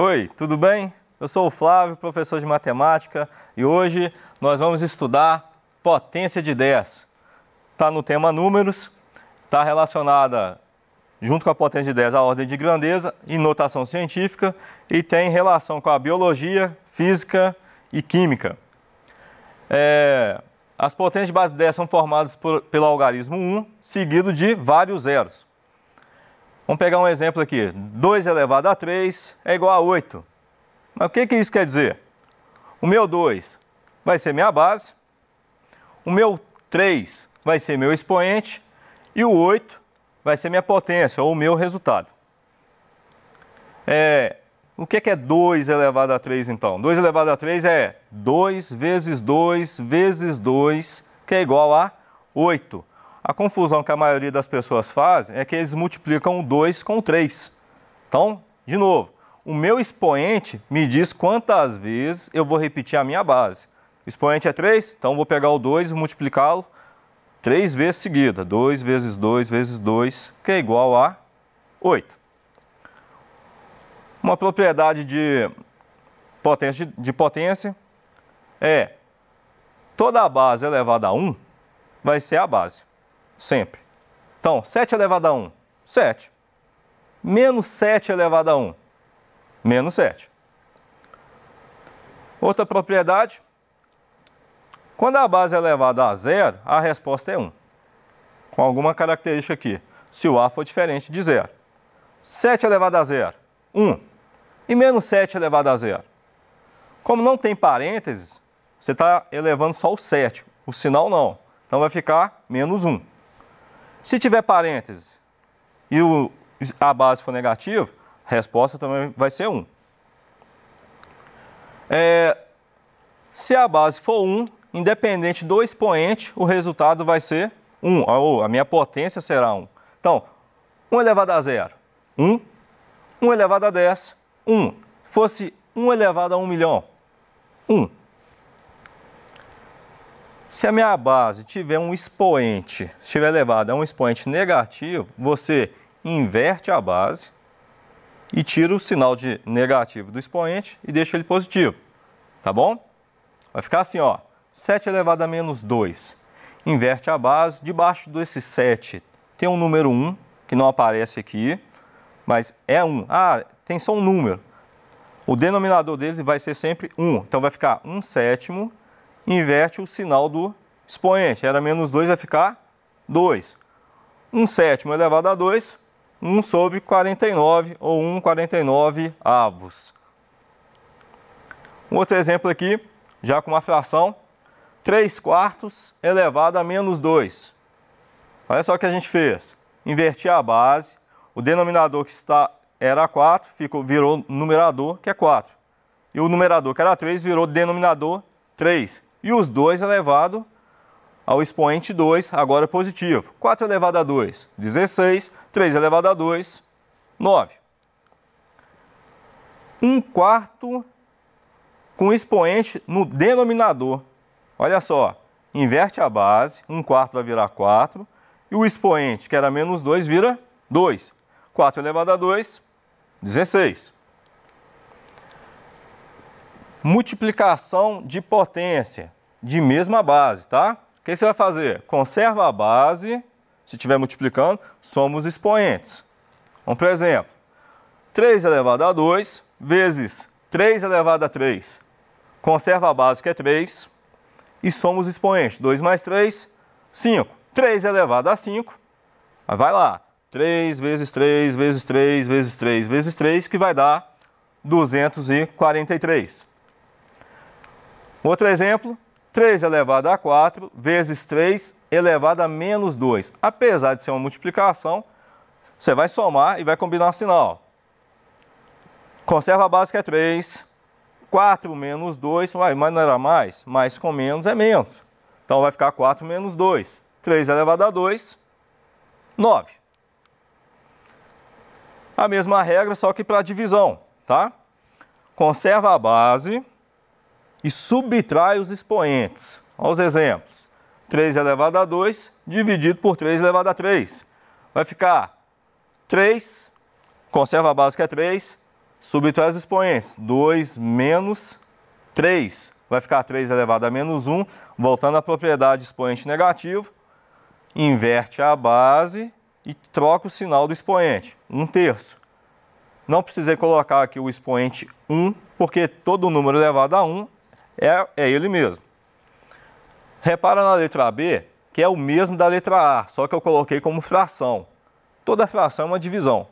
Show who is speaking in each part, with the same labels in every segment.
Speaker 1: Oi, tudo bem? Eu sou o Flávio, professor de matemática, e hoje nós vamos estudar potência de 10. Está no tema números, está relacionada junto com a potência de 10 a ordem de grandeza e notação científica e tem relação com a biologia, física e química. As potências de base 10 são formadas pelo algarismo 1, seguido de vários zeros. Vamos pegar um exemplo aqui. 2 elevado a 3 é igual a 8. Mas o que isso quer dizer? O meu 2 vai ser minha base, o meu 3 vai ser meu expoente e o 8 vai ser minha potência, ou o meu resultado. O que é 2 elevado a 3 então? 2 elevado a 3 é 2 vezes 2 vezes 2, que é igual a 8. A confusão que a maioria das pessoas fazem é que eles multiplicam o 2 com o 3. Então, de novo, o meu expoente me diz quantas vezes eu vou repetir a minha base. O expoente é 3, então vou pegar o 2 e multiplicá-lo 3 vezes seguida. 2 vezes 2 vezes 2, que é igual a 8. Uma propriedade de potência é toda a base elevada a 1 vai ser a base. Sempre. Então, 7 elevado a 1, 7. Menos 7 elevado a 1, menos 7. Outra propriedade, quando a base é elevada a 0, a resposta é 1. Com alguma característica aqui, se o A for diferente de 0. 7 elevado a 0, 1. E menos 7 elevado a 0. Como não tem parênteses, você está elevando só o 7, o sinal não. Então vai ficar menos 1. Se tiver parênteses e a base for negativa, a resposta também vai ser 1. Se a base for 1, independente do expoente, o resultado vai ser 1, ou a minha potência será 1. Então, 1 elevado a 0, 1. 1 elevado a 10, 1. Fosse 1 elevado a 1 milhão, 1. Se a minha base tiver um expoente, estiver elevado a um expoente negativo, você inverte a base e tira o sinal de negativo do expoente e deixa ele positivo. Tá bom? Vai ficar assim, ó. 7 elevado a menos 2. Inverte a base. Debaixo desse 7 tem um número 1, que não aparece aqui, mas é 1. Ah, tem só um número. O denominador dele vai ser sempre 1. Então vai ficar 1/7. Inverte o sinal do expoente. Era menos 2, vai ficar 2. 1/7 elevado a 2, 1 sobre 49, ou 1/49 avos. Um outro exemplo aqui, já com uma fração. 3/4 elevado a menos 2. Olha só o que a gente fez. Inverti a base, o denominador que era 4, virou numerador, que é 4. E o numerador, que era 3, virou denominador 3. E os 2 elevado ao expoente 2, agora positivo. 4 elevado a 2, 16. 3 elevado a 2, 9. 1/4 com expoente no denominador. Olha só, inverte a base, 1/4 vai virar 4. E o expoente, que era menos 2, vira 2. 4 elevado a 2, 16. Multiplicação de potência de mesma base, tá? O que você vai fazer? Conserva a base, se estiver multiplicando, somos expoentes. Vamos, por exemplo, 3 elevado a 2 vezes 3 elevado a 3. Conserva a base, que é 3, e somos expoentes. 2 mais 3, 5. 3 elevado a 5, vai lá. 3 vezes 3 vezes 3 vezes 3 vezes 3, que vai dar 243. Outro exemplo, 3 elevado a 4 vezes 3 elevado a menos 2. Apesar de ser uma multiplicação, você vai somar e vai combinar o sinal. Conserva a base, que é 3. 4 menos 2, mas não era mais? Mais com menos é menos. Então vai ficar 4 menos 2. 3 elevado a 2, 9. A mesma regra, só que para divisão, tá? Conserva a base e subtrai os expoentes. Olha os exemplos. 3 elevado a 2 dividido por 3 elevado a 3. Vai ficar 3, conserva a base, que é 3, subtrai os expoentes. 2 menos 3. Vai ficar 3 elevado a menos 1. Voltando à propriedade de expoente negativo. Inverte a base e troca o sinal do expoente. 1/3. Não precisei colocar aqui o expoente 1, porque todo número elevado a 1 é ele mesmo. Repara na letra B, que é o mesmo da letra A, só que eu coloquei como fração. Toda fração é uma divisão.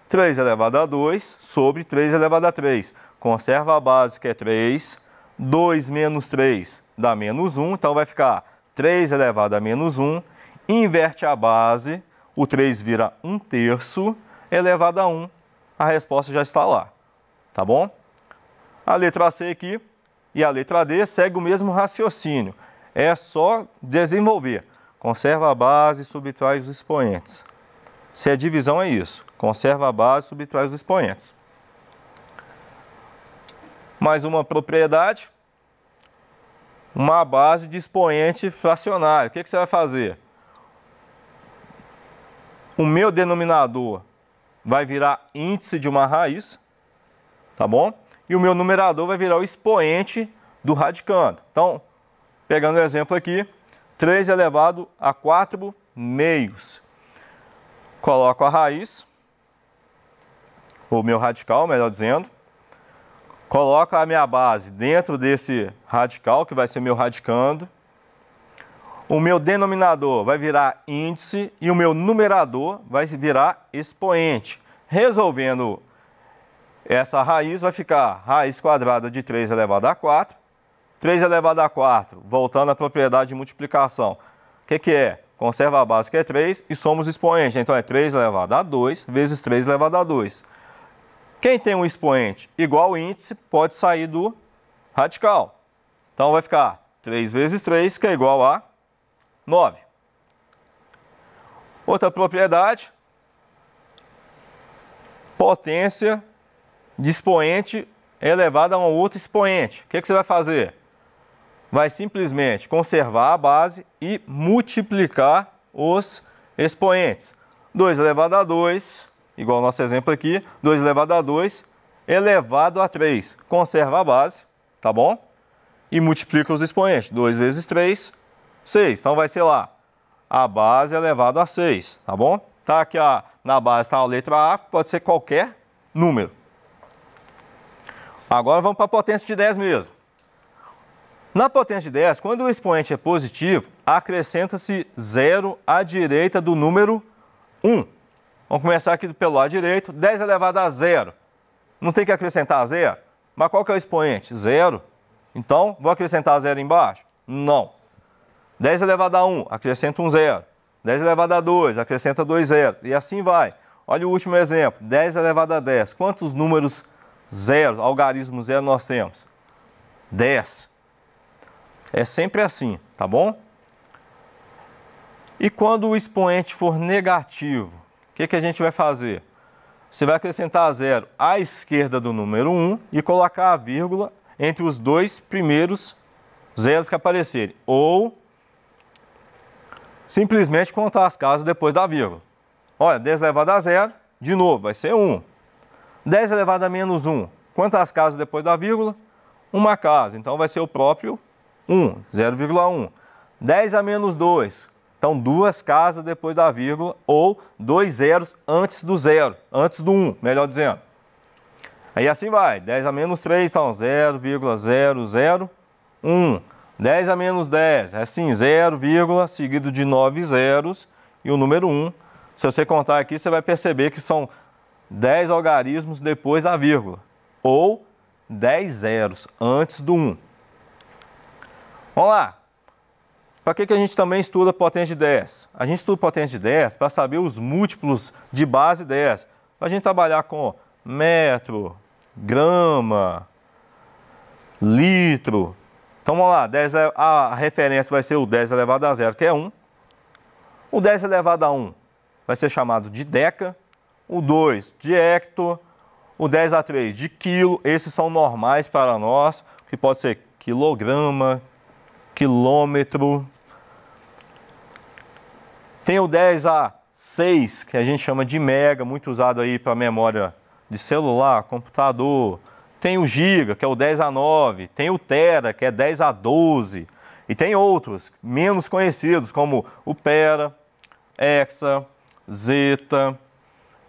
Speaker 1: 3 elevado a 2 sobre 3 elevado a 3. Conserva a base, que é 3. 2 menos 3 dá menos 1, então vai ficar 3 elevado a menos 1. Inverte a base, o 3 vira 1/3 elevado a 1. A resposta já está lá, tá bom? A letra C aqui e a letra D segue o mesmo raciocínio. É só desenvolver. Conserva a base e subtrai os expoentes. Se é divisão, é isso. Conserva a base e subtrai os expoentes. Mais uma propriedade. Uma base de expoente fracionário. O que você vai fazer? O meu denominador vai virar índice de uma raiz, tá bom? E o meu numerador vai virar o expoente do radicando. Então, pegando o exemplo aqui, 3 elevado a 4 meios. Coloco a raiz, o meu radical, melhor dizendo. Coloco a minha base dentro desse radical, que vai ser meu radicando. O meu denominador vai virar índice e o meu numerador vai virar expoente. Resolvendo essa raiz, vai ficar raiz quadrada de 3 elevado a 4. 3 elevado a 4, voltando à propriedade de multiplicação. O que é? Conserva a base, que é 3, e somos expoente. Então é 3 elevado a 2 vezes 3 elevado a 2. Quem tem um expoente igual ao índice pode sair do radical. Então vai ficar 3 vezes 3, que é igual a 9. Outra propriedade, potência de expoente elevada a um outro expoente. O que você vai fazer? Vai simplesmente conservar a base e multiplicar os expoentes. 2 elevado a 2, igual ao nosso exemplo aqui, 2 elevado a 2 elevado a 3. Conserva a base, tá bom? E multiplica os expoentes. 2 vezes 3, 6. Então vai ser lá, a base elevado a 6, tá bom? Tá aqui na base está a letra A, pode ser qualquer número. Agora vamos para a potência de 10 mesmo. Na potência de 10, quando o expoente é positivo, acrescenta-se 0 à direita do número 1. Vamos começar aqui pelo lado direito. 10 elevado a 0. Não tem que acrescentar 0? Mas qual que é o expoente? 0. Então, vou acrescentar 0 embaixo? Não. 10 elevado a 1, acrescenta um 0. 10 elevado a 2, acrescenta 2 zeros. E assim vai. Olha o último exemplo. 10 elevado a 10. Quantos números zeros, algarismo zero, nós temos? 10. É sempre assim, tá bom? E quando o expoente for negativo, o que a gente vai fazer? Você vai acrescentar 0 à esquerda do número 1 e colocar a vírgula entre os dois primeiros zeros que aparecerem. Ou simplesmente contar as casas depois da vírgula. Olha, 10 elevado a 0, de novo, vai ser 1. 10 elevado a menos 1, quantas casas depois da vírgula? Uma casa, então vai ser o próprio 1, 0,1. 10 a menos 2, então 2 casas depois da vírgula, ou 2 zeros antes do 0, antes do 1, melhor dizendo. Aí assim vai, 10 a menos 3, então 0,001. 10 a menos 10, é assim, 0, seguido de 9 zeros e o número 1. Se você contar aqui, você vai perceber que são 10 algarismos depois da vírgula, ou 10 zeros antes do 1. Vamos lá. Para que a gente também estuda potência de 10? A gente estuda potência de 10 para saber os múltiplos de base 10. Para a gente trabalhar com metro, grama, litro. Então vamos lá, a referência vai ser o 10 elevado a 0, que é 1. O 10 elevado a 1 vai ser chamado de deca. O 2 de hecto. O 10 a 3 de quilo. Esses são normais para nós, que pode ser quilograma, quilômetro. Tem o 10 a 6, que a gente chama de mega, muito usado aí para memória de celular, computador. Tem o giga, que é o 10 a 9. Tem o tera, que é 10 a 12. E tem outros, menos conhecidos, como o pera, hexa, zeta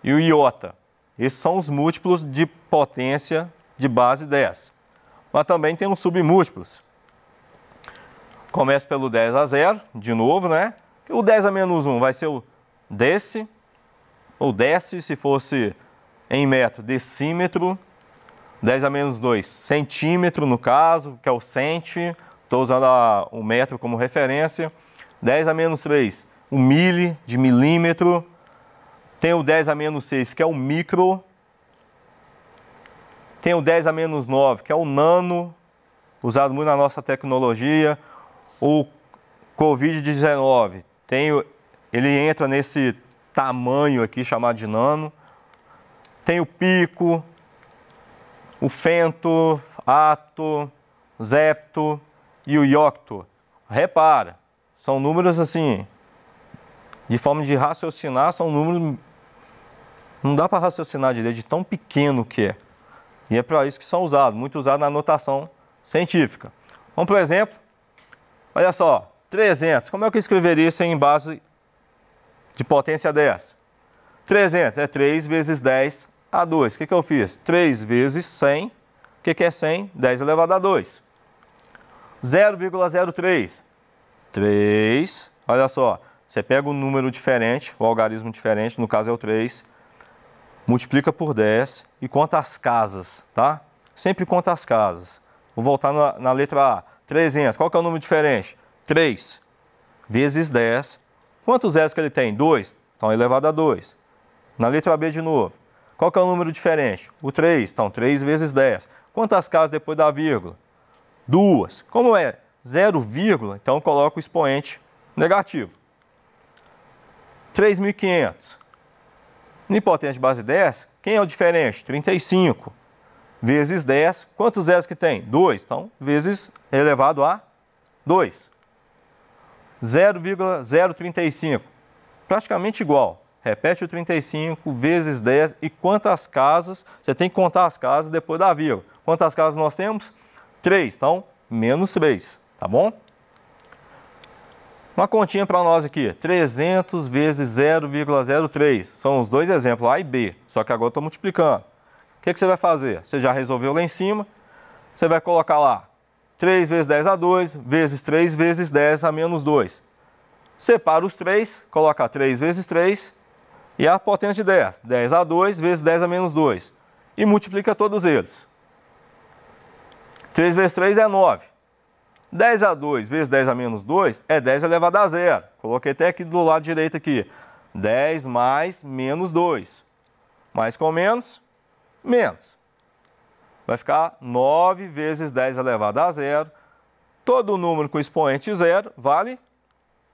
Speaker 1: e o iota. Esses são os múltiplos de potência de base 10. Mas também tem os submúltiplos. Começa pelo 10 a 0, de novo, né? O 10 a -1 vai ser o desse, ou desse, se fosse em metro, decímetro. 10 a -2, centímetro no caso, que é o centi. Estou usando o metro como referência. 10 a-3, o mili, de milímetro. Tem o 10 a-6, que é o micro. Tem o 10 a-9, que é o nano, usado muito na nossa tecnologia. O Covid-19, ele entra nesse tamanho aqui chamado de nano. Tem o pico, o fento, ato, zepto e o iocto. Repara, são números assim, de forma de raciocinar, são números, não dá para raciocinar direito de tão pequeno que é. E é para isso que são usados, muito usados na notação científica. Vamos para o exemplo. Olha só, 300, como é que eu escreveria isso em base de potência 10? 300 é 3 vezes 10 a 2. O que eu fiz? 3 vezes 100. O que é 100? 10 elevado a 2. 0,03. 3. Olha só, você pega um número diferente, o algarismo diferente, no caso é o 3, multiplica por 10 e conta as casas, tá? Sempre conta as casas. Vou voltar na letra A. 300. Qual que é o número diferente? 3 vezes 10. Quantos zeros que ele tem? 2. Então, elevado a 2. Na letra B de novo. Qual que é o número diferente? O 3. Então, 3 vezes 10. Quantas casas depois da vírgula? 2. Como é 0, então eu coloco o expoente negativo. 3.500. No potência de base 10, quem é o diferente? 35. Vezes 10. Quantos zeros que tem? 2. Então, vezes elevado a 2. 0,035. Praticamente igual. Repete o 35 vezes 10. E quantas casas? Você tem que contar as casas depois da vírgula. Quantas casas nós temos? 3. Então, menos 3. Tá bom? Uma continha para nós aqui. 300 vezes 0,03. São os dois exemplos, A e B. Só que agora eu estou multiplicando. O que você vai fazer? Você já resolveu lá em cima. Você vai colocar lá 3 vezes 10 a 2, vezes 3 vezes 10 a menos 2. Separa os 3, coloca 3 vezes 3 e a potência de 10. 10 a 2 vezes 10 a menos 2. E multiplica todos eles. 3 vezes 3 é 9. 10 a 2 vezes 10 a menos 2 é 10 elevado a 0. Coloquei até aqui do lado direito aqui. 10 mais menos 2. Mais com menos, menos. Vai ficar 9 vezes 10 elevado a 0. Todo número com expoente 0 vale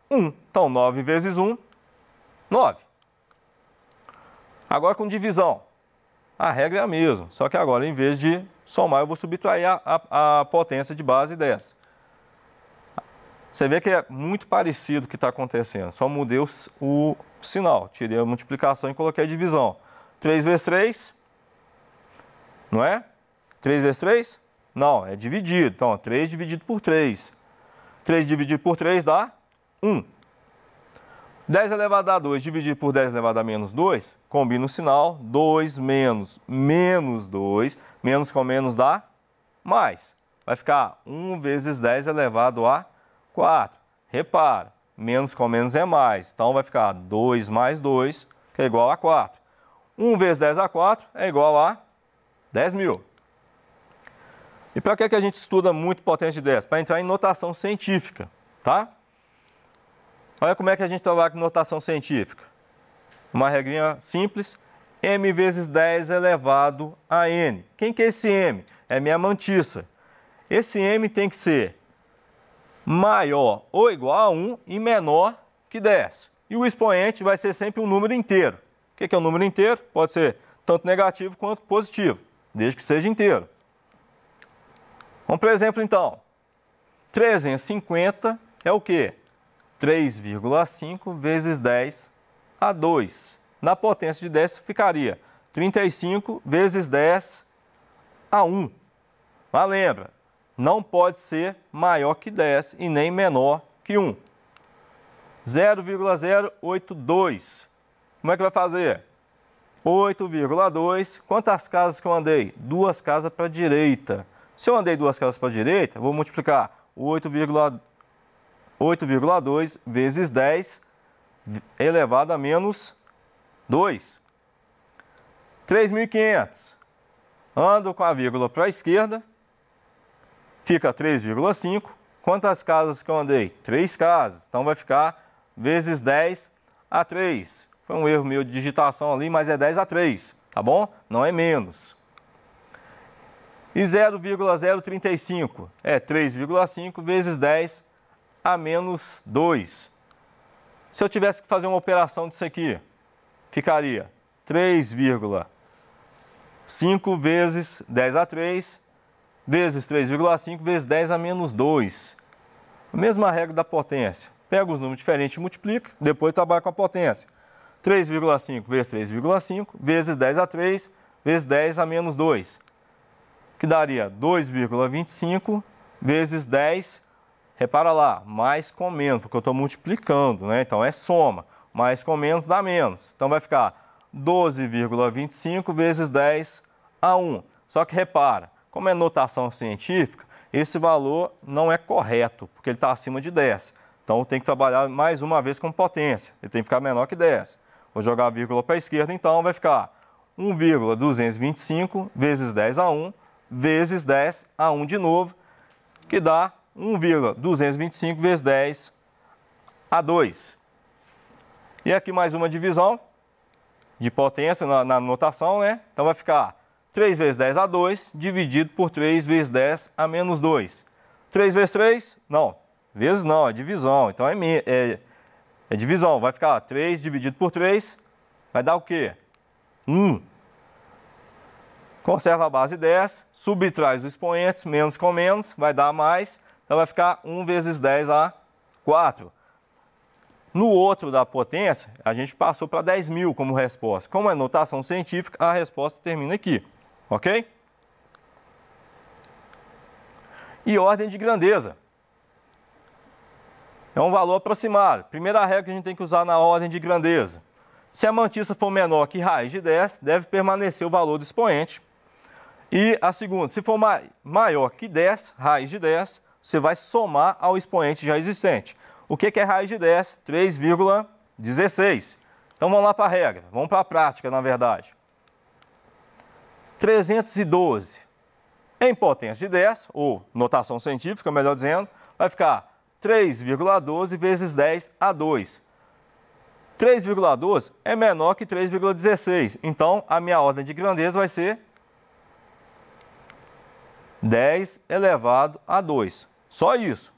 Speaker 1: 1. Então, 9 vezes 1, 9. Agora com divisão. A regra é a mesma, só que agora, em vez de somar, eu vou subtrair a potência de base 10. Você vê que é muito parecido o que está acontecendo. Só mudei o sinal. Tirei a multiplicação e coloquei a divisão. 3 vezes 3, não é? 3 vezes 3? Não, é dividido. Então, 3 dividido por 3. 3 dividido por 3 dá 1. 10 elevado a 2 dividido por 10 elevado a menos 2, combina o sinal. 2 menos menos 2. Menos com menos dá mais. Vai ficar 1 vezes 10 elevado a 4. Repara, menos com menos é mais. Então, vai ficar 2 mais 2, que é igual a 4. 1 vezes 10 a 4 é igual a 10.000. E para que a gente estuda muito potência de 10? Para entrar em notação científica, tá? Olha como é que a gente trabalha com notação científica. Uma regrinha simples. M vezes 10 elevado a N. Quem que é esse M? É minha mantissa. Esse M tem que ser maior ou igual a 1 e menor que 10. E o expoente vai ser sempre um número inteiro. O que é um número inteiro? Pode ser tanto negativo quanto positivo, desde que seja inteiro. Vamos para o exemplo então. 350 é o quê? 3,5 vezes 10 a 2. Na potência de 10 ficaria 35 vezes 10 a 1. Mas lembra, não pode ser maior que 10 e nem menor que 1. 0,082. Como é que vai fazer? 8,2. Quantas casas que eu andei? 2 casas para a direita. Se eu andei 2 casas para a direita, eu vou multiplicar 8,2 vezes 10 elevado a menos 2. 3.500. Ando com a vírgula para a esquerda, fica 3,5. Quantas casas que eu andei? 3 casas. Então vai ficar vezes 10 a 3. Foi um erro meu de digitação ali, mas é 10 a 3, tá bom? Não é menos. E 0,035 é 3,5 vezes 10 a menos 2. Se eu tivesse que fazer uma operação disso aqui, ficaria 3,5 vezes 10 a 3 vezes 3,5 vezes 10 a menos 2. A mesma regra da potência. Pega os números diferentes e multiplica, depois trabalha com a potência. 3,5 vezes 3,5 vezes 10 a 3 vezes 10 a menos 2. Que daria 2,25 vezes 10, repara lá, mais com menos, porque eu estou multiplicando, né? Então é soma, mais com menos dá menos. Então vai ficar 12,25 vezes 10 a 1. Só que repara, como é notação científica, esse valor não é correto, porque ele está acima de 10. Então eu tenho que trabalhar mais uma vez com potência, ele tem que ficar menor que 10. Vou jogar a vírgula para a esquerda, então vai ficar 1,225 vezes 10 a 1 vezes 10 a 1 de novo, que dá 1,225 vezes 10 a 2. E aqui mais uma divisão de potência na notação, né? Então vai ficar 3 vezes 10 a 2 dividido por 3 vezes 10 a menos 2. 3 vezes 3? Não. Vezes não, é divisão. Então é divisão. Vai ficar 3 dividido por 3. Vai dar o quê? 1. Conserva a base 10, subtrai os expoentes, menos com menos, vai dar mais. Então vai ficar 1 vezes 10 a 4. No outro da potência, a gente passou para 10.000 como resposta. Como é notação científica, a resposta termina aqui. Ok? E ordem de grandeza. É um valor aproximado. Primeira regra que a gente tem que usar na ordem de grandeza. Se a mantissa for menor que raiz de 10, deve permanecer o valor do expoente. E a segunda, se for maior que 10, raiz de 10, você vai somar ao expoente já existente. O que é raiz de 10? 3,16. Então vamos lá para a regra, vamos para a prática, na verdade. 312 em potência de 10, ou notação científica, melhor dizendo, vai ficar 3,12 vezes 10 a 2. 3,12 é menor que 3,16, então a minha ordem de grandeza vai ser 10 elevado a 2. Só isso.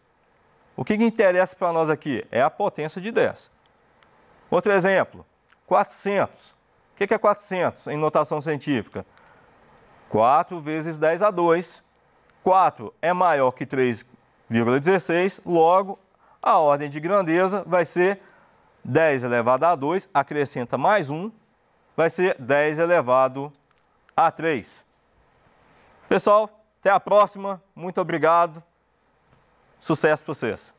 Speaker 1: O que interessa para nós aqui é a potência de 10. Outro exemplo, 400. O que é 400 em notação científica? 4 vezes 10 a 2. 4 é maior que 3,16, logo a ordem de grandeza vai ser 10 elevado a 2, acrescenta mais 1, vai ser 10 elevado a 3. Pessoal, até a próxima. Muito obrigado. Sucesso para vocês.